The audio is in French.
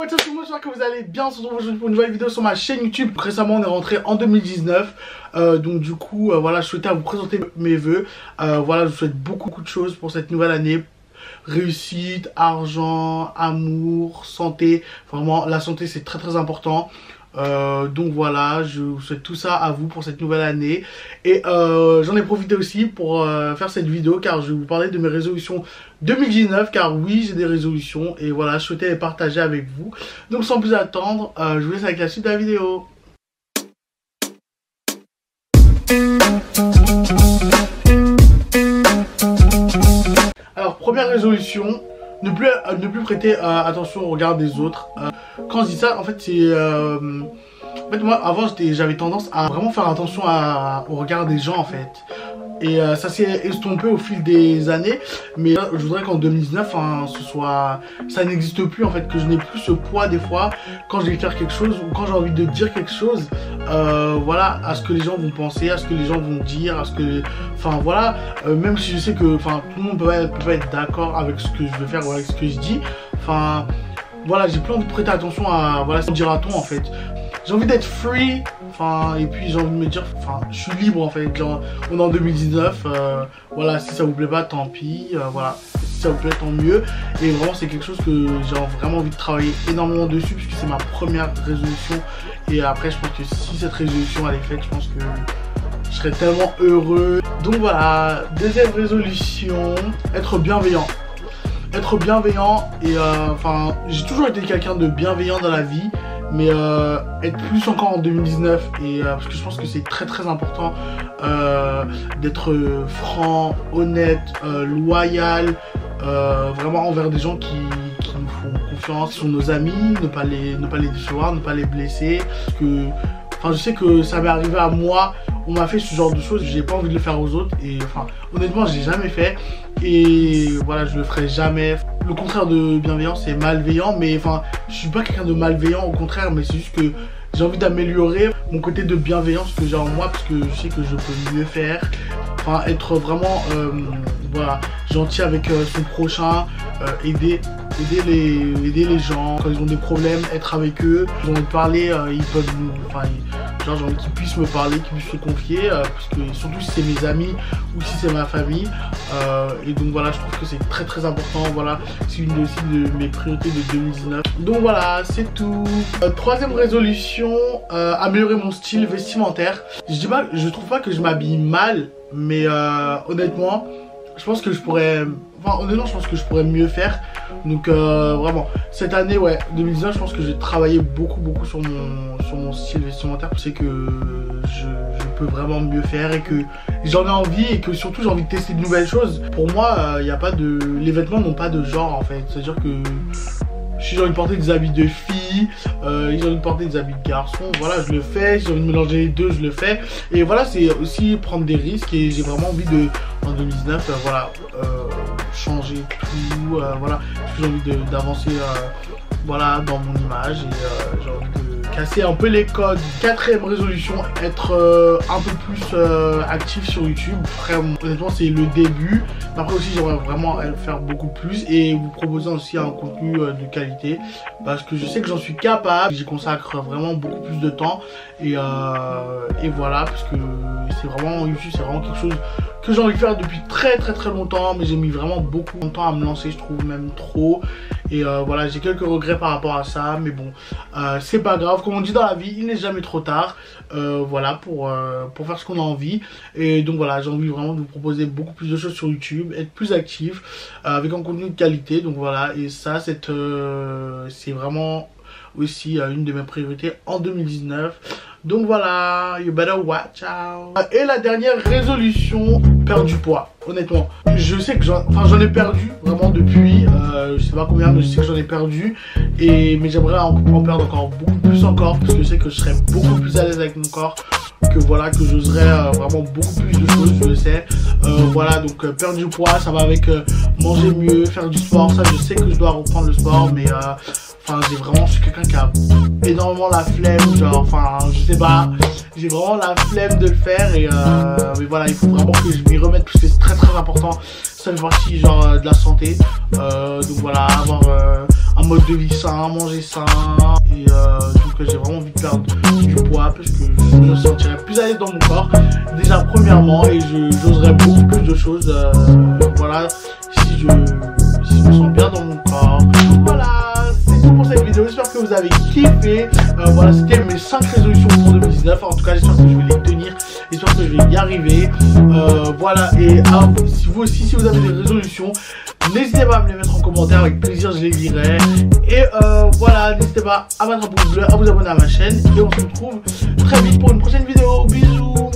Tout le monde, j'espère que vous allez bien. On se retrouve aujourd'hui pour une nouvelle vidéo sur ma chaîne YouTube. Récemment, on est rentré en 2019. Donc du coup, voilà, je souhaitais vous présenter mes vœux. Voilà, je vous souhaite beaucoup de choses pour cette nouvelle année. Réussite, argent, amour, santé. Vraiment, la santé, c'est très important. Donc voilà, je vous souhaite tout ça à vous pour cette nouvelle année. Et j'en ai profité aussi pour faire cette vidéo car je vais vous parler de mes résolutions 2019. Car oui, j'ai des résolutions et voilà, je souhaitais les partager avec vous. Donc sans plus attendre, je vous laisse avec la suite de la vidéo. Alors, première résolution, ne plus prêter attention au regard des autres. Quand je dis ça, en fait, c'est... en fait, moi, avant, j'avais tendance à vraiment faire attention au regard des gens, en fait. Et ça s'est estompé au fil des années. Mais là, je voudrais qu'en 2019, hein, ça n'existe plus, en fait. Que je n'ai plus ce poids, des fois, quand je vais faire quelque chose ou quand j'ai envie de dire quelque chose. Voilà, à ce que les gens vont penser, à ce que les gens vont dire, à ce que... Enfin, voilà, même si je sais que tout le monde peut pas être d'accord avec ce que je veux faire ou avec ce que je dis. Enfin, voilà, j'ai plus envie de prêter attention à... Voilà, ce qu'on dira-t-on, en fait. J'ai envie d'être free, enfin, et puis j'ai envie de me dire, enfin, je suis libre en fait, genre, on est en 2019, voilà, si ça vous plaît pas, tant pis, voilà, si ça vous plaît, tant mieux, et vraiment, c'est quelque chose que j'ai vraiment envie de travailler énormément dessus, puisque c'est ma première résolution, et après, je pense que si cette résolution, elle est faite, je pense que je serais tellement heureux. Donc voilà, deuxième résolution, être bienveillant. Être bienveillant, et enfin, j'ai toujours été quelqu'un de bienveillant dans la vie, mais être plus encore en 2019 et parce que je pense que c'est très important d'être franc, honnête, loyal, vraiment envers des gens qui nous font confiance, qui sont nos amis, ne pas les décevoir, ne pas les blesser. Parce que, enfin, je sais que ça m'est arrivé à moi, on m'a fait ce genre de choses, j'ai pas envie de le faire aux autres et enfin honnêtement je l'ai jamais fait et voilà, je le ferai jamais. Le contraire de bienveillant, c'est malveillant, mais enfin je suis pas quelqu'un de malveillant, au contraire, mais c'est juste que j'ai envie d'améliorer mon côté de bienveillance que j'ai en moi parce que je sais que je peux mieux faire. Enfin, être vraiment voilà, gentil avec son prochain, aider les gens quand ils ont des problèmes, être avec eux, ils ont envie de parler, ils peuvent nous, enfin, genre j'ai envie qu'ils puissent me parler, qu'ils puissent se confier, parce que surtout si c'est mes amis ou si c'est ma famille, et donc voilà, je trouve que c'est très important, voilà, c'est une aussi de mes priorités de 2019. Donc voilà, c'est tout. Troisième résolution, améliorer mon style vestimentaire. Je trouve pas que je m'habille mal, mais honnêtement, je pense que je pourrais... Enfin, honnêtement, je pense que je pourrais mieux faire. Donc, vraiment, cette année, ouais, 2019, je pense que j'ai travaillé beaucoup sur mon style vestimentaire. Je sais que je peux vraiment mieux faire et que j'en ai envie et que surtout, j'ai envie de tester de nouvelles choses. Pour moi, il y a pas de... Les vêtements n'ont pas de genre, en fait. C'est-à-dire que... Si j'ai envie de porter des habits de filles, si j'ai envie de porter des habits de garçons, voilà, je le fais. Si j'ai envie de mélanger les deux, je le fais. Et voilà, c'est aussi prendre des risques. Et j'ai vraiment envie de, en 2019, voilà, changer tout. Voilà, j'ai envie d'avancer voilà, dans mon image. Et j'ai envie de casser un peu les codes. Quatrième résolution, être un peu plus actif sur YouTube. Après, honnêtement, c'est le début. Après aussi, j'aimerais vraiment faire beaucoup plus et vous proposer aussi un contenu de qualité parce que je sais que j'en suis capable. J'y consacre vraiment beaucoup plus de temps et voilà, parce que c'est vraiment YouTube, c'est vraiment quelque chose que j'ai envie de faire depuis très longtemps, mais j'ai mis vraiment beaucoup de temps à me lancer, je trouve même trop. Et voilà, j'ai quelques regrets par rapport à ça, mais bon, c'est pas grave. Comme on dit dans la vie, il n'est jamais trop tard. Voilà, pour faire ce qu'on a envie. Et donc voilà, j'ai envie vraiment de vous proposer beaucoup plus de choses sur YouTube, être plus actif, avec un contenu de qualité. Donc voilà, et ça, c'est vraiment aussi une de mes priorités en 2019. Donc voilà, you better watch out. Et la dernière résolution, perdre du poids. Honnêtement, je sais que j'en ai perdu vraiment depuis, je sais pas combien, mais je sais que j'en ai perdu. Mais j'aimerais en perdre encore beaucoup plus encore, parce que je sais que je serais beaucoup plus à l'aise avec mon corps. Que voilà, que j'oserais vraiment beaucoup plus de choses, je le sais. Voilà, donc perdre du poids, ça va avec manger mieux, faire du sport. Ça, je sais que je dois reprendre le sport, mais enfin, je suis quelqu'un qui a énormément la flemme, genre, enfin, je sais pas, j'ai vraiment la flemme de le faire et mais voilà, il faut vraiment que je m'y remette parce que c'est très important. Ça fait partie genre de la santé, donc voilà, avoir un un mode de vie sain, manger sain. Et donc j'ai vraiment envie de perdre du poids parce que je me sentirais plus à l'aise dans mon corps. Déjà premièrement, et j'oserais beaucoup plus de choses. Voilà, si je me sens bien dans mon corps. Voilà, c'est tout pour cette vidéo. J'espère que vous avez kiffé. Voilà, c'était mes 5 résolutions pour 2019. En tout cas, j'espère que je vais les tenir. J'espère que je vais y arriver. Voilà, et si vous aussi, si vous avez des résolutions, n'hésitez pas à me les mettre en commentaire. Avec plaisir, je les lirai. Et voilà, n'hésitez pas à mettre un pouce bleu, à vous abonner à ma chaîne. Et on se retrouve très vite pour une prochaine vidéo. Bisous.